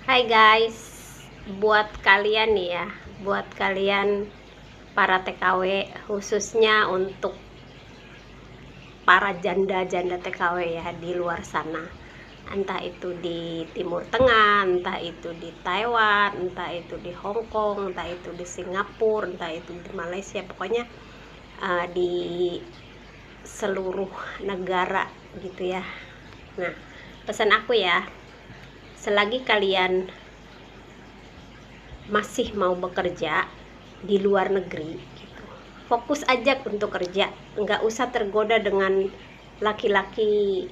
Hai guys, buat kalian nih ya, buat kalian para TKW, khususnya untuk para janda-janda TKW ya di luar sana. Entah itu di Timur Tengah, entah itu di Taiwan, entah itu di Hong Kong, entah itu di Singapura, entah itu di Malaysia, pokoknya di seluruh negara gitu ya. Nah, pesan aku ya, selagi kalian masih mau bekerja di luar negeri gitu, fokus aja untuk kerja, nggak usah tergoda dengan laki-laki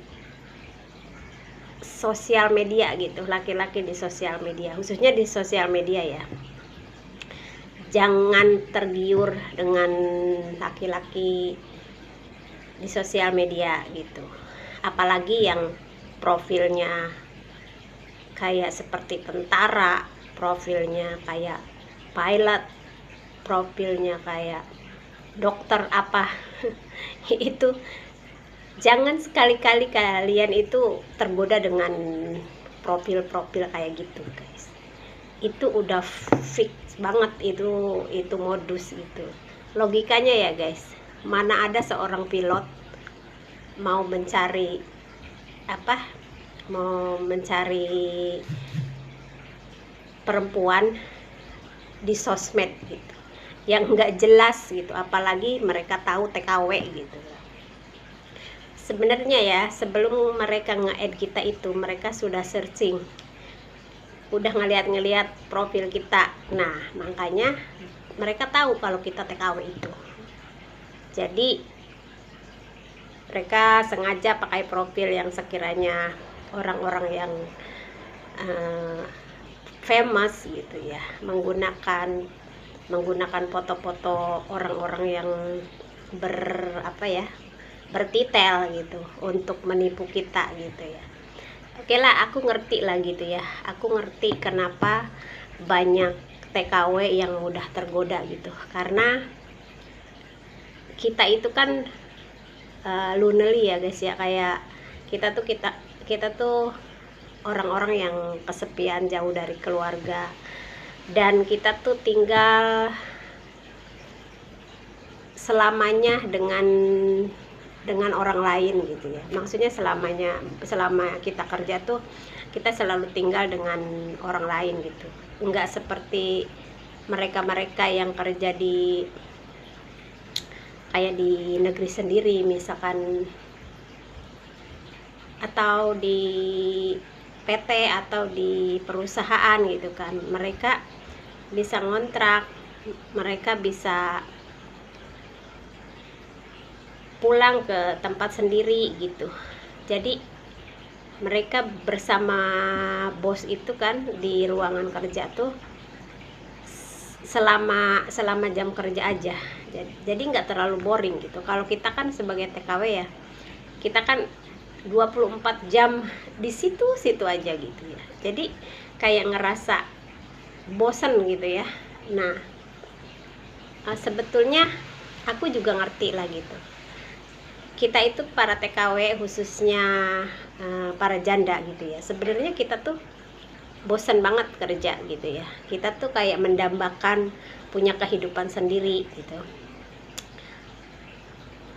sosial media gitu, laki-laki di sosial media, khususnya di sosial media ya. Jangan tergiur dengan laki-laki di sosial media gitu, apalagi yang profilnya kayak seperti tentara, profilnya kayak pilot, profilnya kayak dokter apa itu jangan sekali-kali kalian itu tergoda dengan profil-profil kayak gitu guys. Itu udah fix banget, itu modus gitu. Logikanya ya guys, mana ada seorang pilot mau mencari perempuan di sosmed gitu, yang nggak jelas gitu, apalagi mereka tahu TKW gitu. Sebenarnya ya, sebelum mereka nge-add kita itu, mereka sudah searching, udah ngeliat profil kita. Nah, makanya mereka tahu kalau kita TKW itu. Jadi mereka sengaja pakai profil yang sekiranya orang-orang yang famous gitu ya, menggunakan foto-foto orang-orang yang bertitel gitu untuk menipu kita gitu ya. Oke lah, aku ngerti lah gitu ya, aku ngerti kenapa banyak TKW yang udah tergoda gitu, karena kita itu kan lonely ya guys ya, kayak kita tuh orang-orang yang kesepian, jauh dari keluarga, dan kita tuh tinggal selamanya dengan orang lain gitu ya. Maksudnya selama kita kerja tuh kita selalu tinggal dengan orang lain gitu, enggak seperti mereka yang kerja kayak di negeri sendiri misalkan, atau di PT atau di perusahaan gitu kan. Mereka bisa ngontrak, mereka bisa pulang ke tempat sendiri gitu. Jadi mereka bersama bos itu kan di ruangan kerja tuh selama jam kerja aja. Jadi nggak terlalu boring gitu. Kalau kita kan sebagai TKW ya, kita kan 24 jam di situ aja gitu ya. Jadi kayak ngerasa bosan gitu ya. Nah, sebetulnya aku juga ngerti lah gitu. Kita itu para TKW, khususnya para janda gitu ya, sebenarnya kita tuh bosan banget kerja gitu ya. Kita tuh kayak mendambakan punya kehidupan sendiri gitu.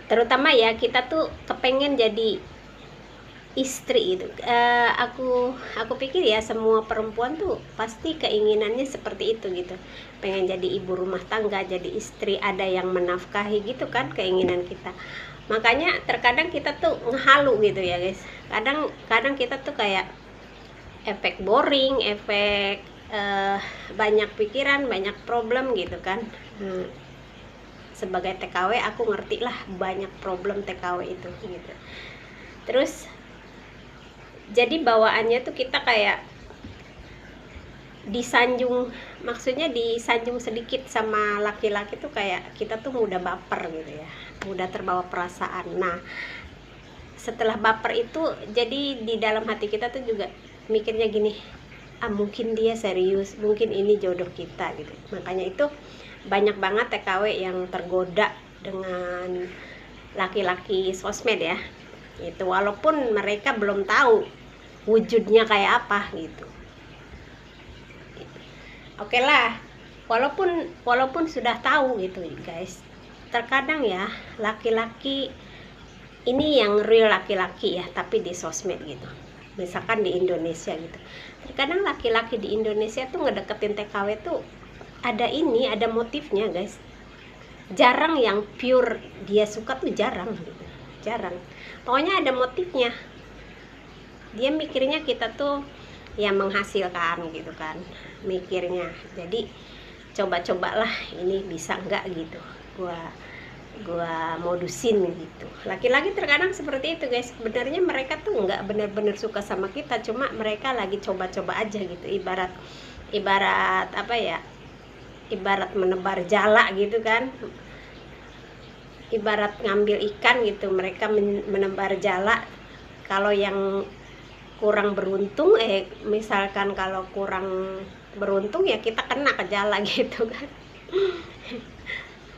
Terutama ya, kita tuh kepengen jadi istri itu. Aku pikir ya, semua perempuan tuh pasti keinginannya seperti itu gitu, pengen jadi ibu rumah tangga, jadi istri, ada yang menafkahi gitu kan, keinginan kita. Makanya terkadang kita tuh ngehalu gitu ya guys. Kadang kita tuh kayak efek boring, efek banyak pikiran, banyak problem gitu kan. Sebagai TKW aku ngerti lah banyak problem TKW itu gitu. Terus jadi bawaannya tuh kita kayak disanjung, maksudnya disanjung sedikit sama laki-laki tuh kayak kita tuh mudah baper gitu ya, mudah terbawa perasaan. Nah, setelah baper itu jadi di dalam hati kita tuh juga mikirnya gini, mungkin dia serius, mungkin ini jodoh kita gitu. Makanya itu banyak banget TKW yang tergoda dengan laki-laki sosmed ya. Itu walaupun mereka belum tahu wujudnya kayak apa gitu. Oke lah, walaupun sudah tahu gitu guys, terkadang ya laki-laki ini yang real laki-laki ya, tapi di sosmed gitu, misalkan di Indonesia gitu, terkadang laki-laki di Indonesia tuh ngedeketin TKW tuh ada motifnya guys. Jarang yang pure dia suka tuh, jarang gitu, jarang. Pokoknya ada motifnya. Dia mikirnya kita tuh yang menghasilkan gitu kan, mikirnya. Jadi coba-cobalah ini bisa nggak gitu, gua modusin gitu. Laki-laki terkadang seperti itu guys. Sebenarnya mereka tuh nggak benar-benar suka sama kita, cuma mereka lagi coba-coba aja gitu. Ibarat apa ya, ibarat menebar jala gitu kan, ibarat ngambil ikan gitu. Mereka menebar jala. Kalau yang kurang beruntung, misalkan kalau kurang beruntung ya kita kena ke jala gitu kan.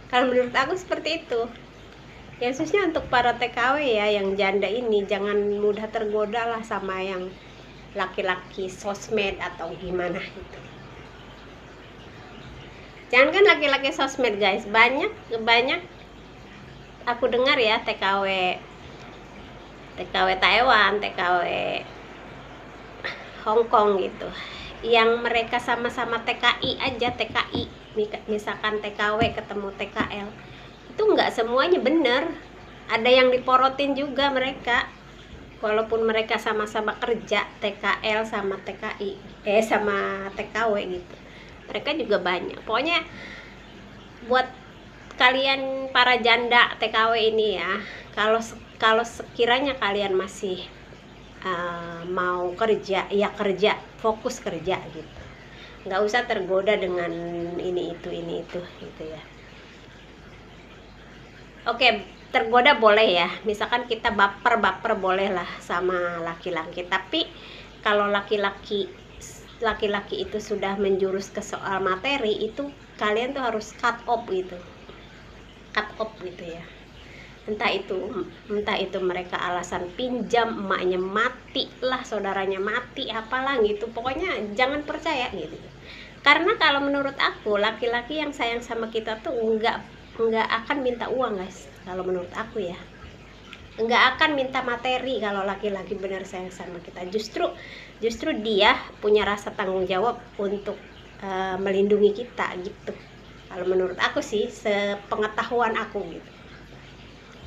Kalau menurut aku seperti itu ya, khususnya untuk para TKW ya yang janda ini, jangan mudah tergoda lah sama yang laki-laki sosmed atau gimana gitu. Jangan kan laki-laki sosmed guys, banyak aku dengar ya TKW Taiwan, TKW Hong Kong gitu, yang mereka sama-sama TKI aja, TKI misalkan TKW ketemu TKL, itu nggak semuanya bener. Ada yang diporotin juga mereka, walaupun mereka sama-sama kerja TKL sama TKI sama TKW gitu, mereka juga banyak. Pokoknya buat kalian para janda TKW ini ya, kalau sekiranya kalian masih mau kerja, ya kerja, fokus kerja gitu, nggak usah tergoda dengan ini itu gitu ya. Oke, tergoda boleh ya, misalkan kita baper boleh lah sama laki-laki, tapi kalau laki-laki itu sudah menjurus ke soal materi, itu kalian tuh harus cut off gitu ya. Entah itu mereka alasan pinjam, emaknya mati lah, saudaranya mati, apalah gitu. Pokoknya jangan percaya gitu. Karena kalau menurut aku, laki-laki yang sayang sama kita tuh nggak akan minta uang guys. Kalau menurut aku ya, nggak akan minta materi. Kalau laki-laki benar sayang sama kita, justru dia punya rasa tanggung jawab untuk melindungi kita gitu. Kalau menurut aku sih, sepengetahuan aku gitu.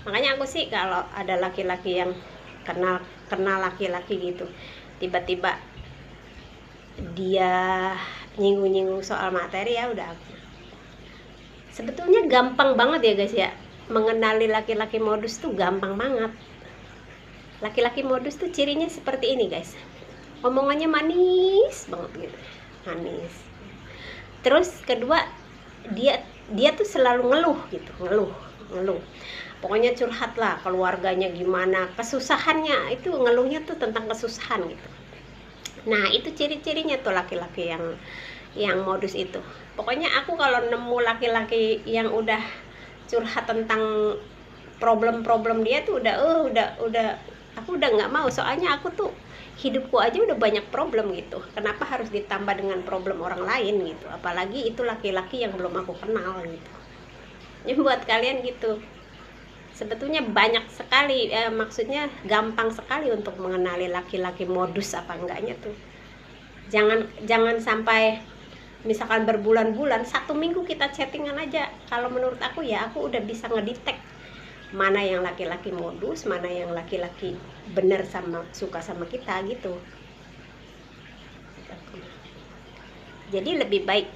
Makanya aku sih kalau ada laki-laki yang kenal laki-laki gitu, tiba-tiba dia nyinggung soal materi, ya udah aku. Sebetulnya gampang banget ya guys ya, mengenali laki-laki modus tuh gampang banget. Laki-laki modus tuh cirinya seperti ini guys, omongannya manis banget gitu, manis. Terus kedua, dia tuh selalu ngeluh gitu, ngeluh. Pokoknya curhat lah, keluarganya gimana, kesusahannya, itu ngeluhnya tuh tentang kesusahan gitu. Nah itu ciri-cirinya tuh laki-laki yang modus itu. Pokoknya aku kalau nemu laki-laki yang udah curhat tentang problem-problem dia tuh aku udah nggak mau. Soalnya aku tuh hidupku aja udah banyak problem gitu, kenapa harus ditambah dengan problem orang lain gitu, apalagi itu laki-laki yang belum aku kenal gitu. Ini buat kalian gitu, sebetulnya banyak sekali, maksudnya gampang sekali untuk mengenali laki-laki modus apa enggaknya tuh. Jangan sampai misalkan berbulan-bulan, 1 minggu kita chattingan aja. Kalau menurut aku ya, aku udah bisa ngedetect mana yang laki-laki modus, mana yang laki-laki bener suka sama kita gitu. Jadi lebih baik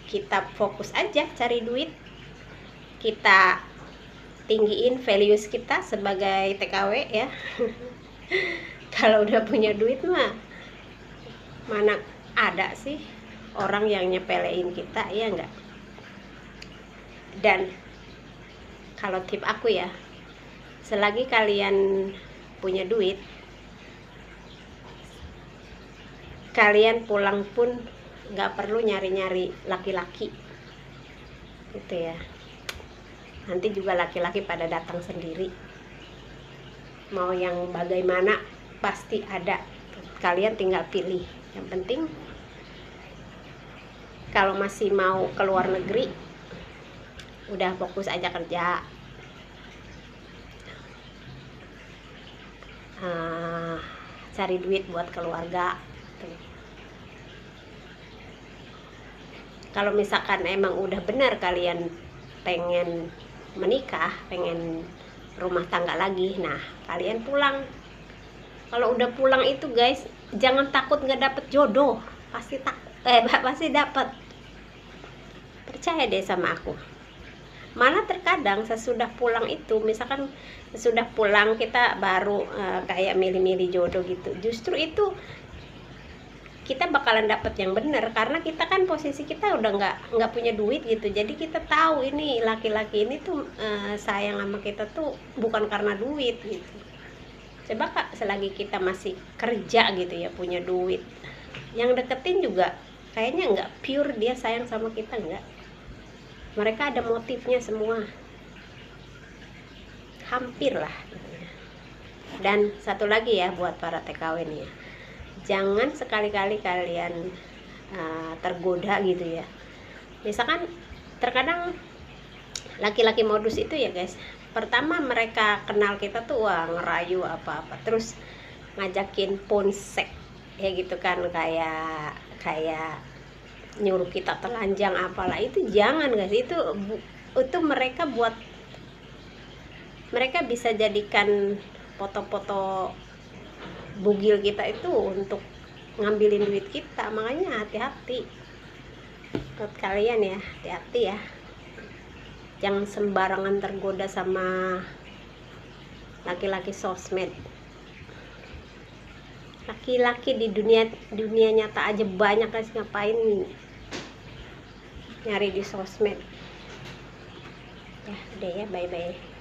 kita fokus aja cari duit, kita tinggiin values kita sebagai TKW ya. Kalau udah punya duit mah mana ada sih orang yang nyepelein kita, ya enggak? Dan kalau tip aku ya, selagi kalian punya duit, kalian pulang pun nggak perlu nyari-nyari laki-laki gitu ya. Nanti juga laki-laki pada datang sendiri, mau yang bagaimana pasti ada, kalian tinggal pilih. Yang penting kalau masih mau ke luar negeri, udah fokus aja kerja. Cari duit buat keluarga. Kalau misalkan emang udah benar kalian pengen menikah, pengen rumah tangga lagi, nah kalian pulang. Kalau udah pulang itu guys, jangan takut nggak dapet jodoh, pasti dapat. Percaya deh sama aku. Malah terkadang sesudah pulang itu, misalkan sesudah pulang kita baru kayak milih-milih jodoh gitu, justru itu kita bakalan dapet yang bener, karena kita kan posisi kita udah nggak punya duit gitu. Jadi kita tahu ini laki-laki ini tuh sayang sama kita tuh bukan karena duit gitu. Coba kak, selagi kita masih kerja gitu ya, punya duit, yang deketin juga kayaknya nggak pure dia sayang sama kita, nggak. Mereka ada motifnya semua, hampir lah. Dan satu lagi ya buat para TKW nih ya, jangan sekali-kali kalian tergoda gitu ya. Misalkan terkadang laki-laki modus itu ya guys, pertama mereka kenal kita tuh ngerayu apa-apa, terus ngajakin ponsek ya gitu kan, kayak nyuruh kita telanjang apalah. Itu jangan guys, itu mereka bisa jadikan foto-foto bugil kita itu untuk ngambilin duit kita. Makanya hati-hati buat kalian ya, hati-hati ya, jangan sembarangan tergoda sama laki-laki sosmed. Laki-laki di dunia nyata aja banyak guys, ngapain nyari di sosmed. Ya udah ya, bye bye.